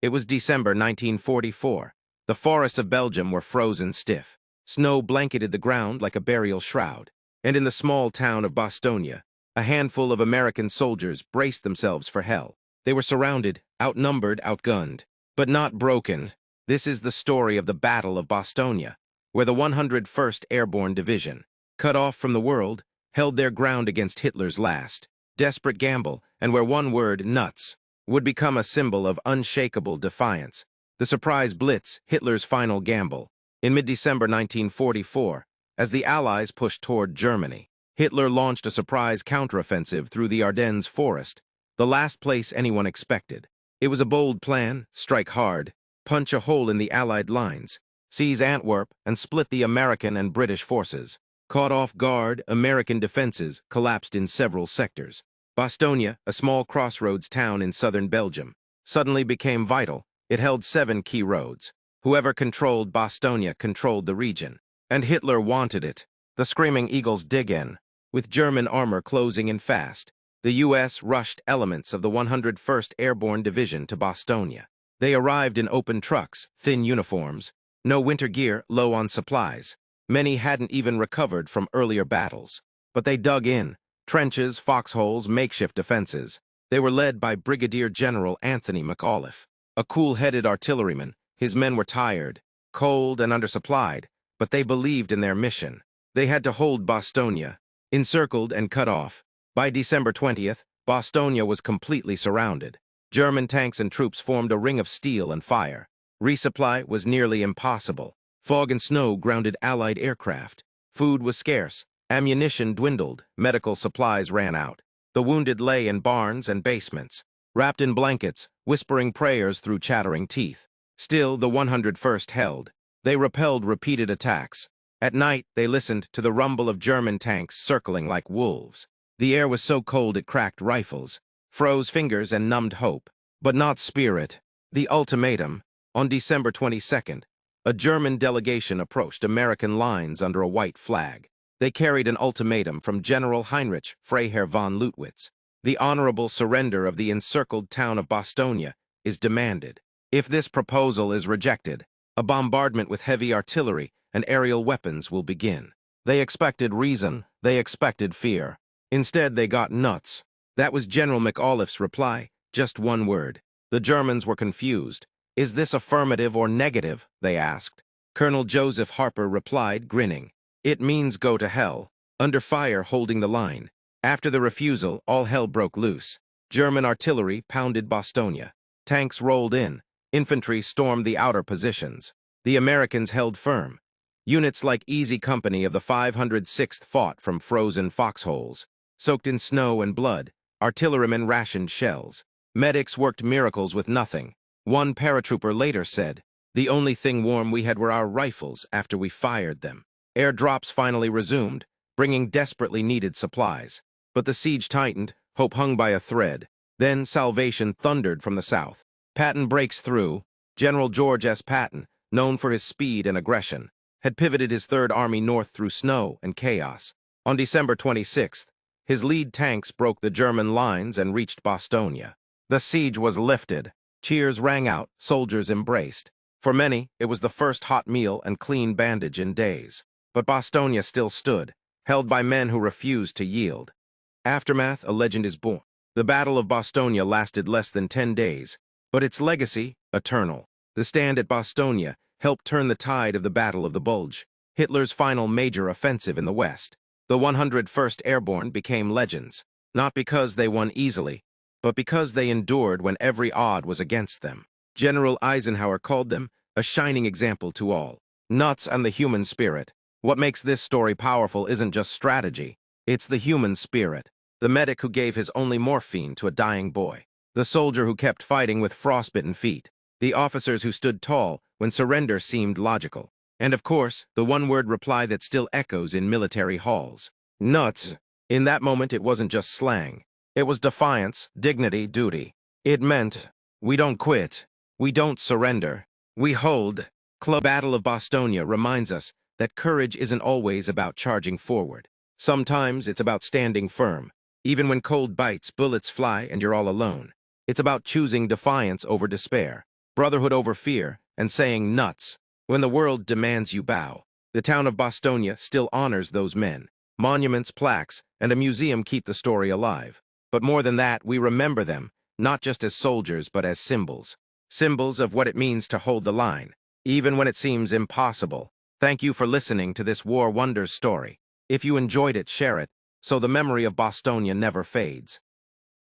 It was December 1944. The forests of Belgium were frozen stiff. Snow blanketed the ground like a burial shroud. And in the small town of Bastogne, a handful of American soldiers braced themselves for hell. They were surrounded, outnumbered, outgunned, but not broken. This is the story of the Battle of Bastogne, where the 101st Airborne Division, cut off from the world, held their ground against Hitler's last, desperate gamble, and where one word, nuts, would become a symbol of unshakable defiance. The surprise blitz, Hitler's final gamble. In mid-December 1944, as the Allies pushed toward Germany, Hitler launched a surprise counteroffensive through the Ardennes forest, the last place anyone expected. It was a bold plan: strike hard, punch a hole in the Allied lines, seize Antwerp, and split the American and British forces. Caught off guard, American defenses collapsed in several sectors. Bastogne, a small crossroads town in southern Belgium, suddenly became vital. It held 7 key roads. Whoever controlled Bastogne controlled the region. And Hitler wanted it. The Screaming Eagles dig in. With German armor closing in fast, the U.S. rushed elements of the 101st Airborne Division to Bastogne. They arrived in open trucks, thin uniforms, no winter gear, low on supplies. Many hadn't even recovered from earlier battles. But they dug in. Trenches, foxholes, makeshift defenses. They were led by Brigadier General Anthony McAuliffe, a cool-headed artilleryman. His men were tired, cold, and undersupplied, but they believed in their mission. They had to hold Bastogne, encircled and cut off. By December 20th, Bastogne was completely surrounded. German tanks and troops formed a ring of steel and fire. Resupply was nearly impossible. Fog and snow grounded Allied aircraft. Food was scarce. Ammunition dwindled. Medical supplies ran out. The wounded lay in barns and basements, wrapped in blankets, whispering prayers through chattering teeth. Still, the 101st held. They repelled repeated attacks. At night, they listened to the rumble of German tanks circling like wolves. The air was so cold it cracked rifles, froze fingers, and numbed hope. But not spirit. The ultimatum. On December 22nd, a German delegation approached American lines under a white flag. They carried an ultimatum from General Heinrich Freiherr von Leutwitz. The honorable surrender of the encircled town of Bastogne is demanded. If this proposal is rejected, a bombardment with heavy artillery and aerial weapons will begin. They expected reason. They expected fear. Instead, they got nuts. That was General McAuliffe's reply. Just one word. The Germans were confused. Is this affirmative or negative? They asked. Colonel Joseph Harper replied, grinning. It means go to hell. Under fire, holding the line. After the refusal, all hell broke loose. German artillery pounded Bastogne. Tanks rolled in. Infantry stormed the outer positions. The Americans held firm. Units like Easy Company of the 506th fought from frozen foxholes. Soaked in snow and blood, artillerymen rationed shells. Medics worked miracles with nothing. One paratrooper later said, "The only thing warm we had were our rifles after we fired them." Airdrops finally resumed, bringing desperately needed supplies. But the siege tightened, hope hung by a thread. Then salvation thundered from the south. Patton breaks through. General George S. Patton, known for his speed and aggression, had pivoted his Third Army north through snow and chaos. On December 26th, his lead tanks broke the German lines and reached Bastogne. The siege was lifted. Cheers rang out, soldiers embraced. For many, it was the first hot meal and clean bandage in days. But Bastogne still stood, held by men who refused to yield. Aftermath, a legend is born. The Battle of Bastogne lasted less than 10 days, but its legacy, eternal. The stand at Bastogne helped turn the tide of the Battle of the Bulge, Hitler's final major offensive in the West. The 101st Airborne became legends, not because they won easily, but because they endured when every odd was against them. General Eisenhower called them a shining example to all. Nuts and the human spirit. What makes this story powerful isn't just strategy, it's the human spirit. The medic who gave his only morphine to a dying boy. The soldier who kept fighting with frostbitten feet. The officers who stood tall when surrender seemed logical. And of course, the one-word reply that still echoes in military halls. Nuts. In that moment, it wasn't just slang. It was defiance, dignity, duty. It meant, we don't quit. We don't surrender. We hold. The Battle of Bastogne reminds us that courage isn't always about charging forward. Sometimes it's about standing firm. Even when cold bites, bullets fly, and you're all alone. It's about choosing defiance over despair. brotherhood over fear, and saying nuts when the world demands you bow. The town of Bastogne still honors those men. Monuments, plaques, and a museum keep the story alive. But more than that, we remember them, not just as soldiers, but as symbols. Symbols of what it means to hold the line, even when it seems impossible. Thank you for listening to this War Wonders story. If you enjoyed it, share it, so the memory of Bastogne never fades.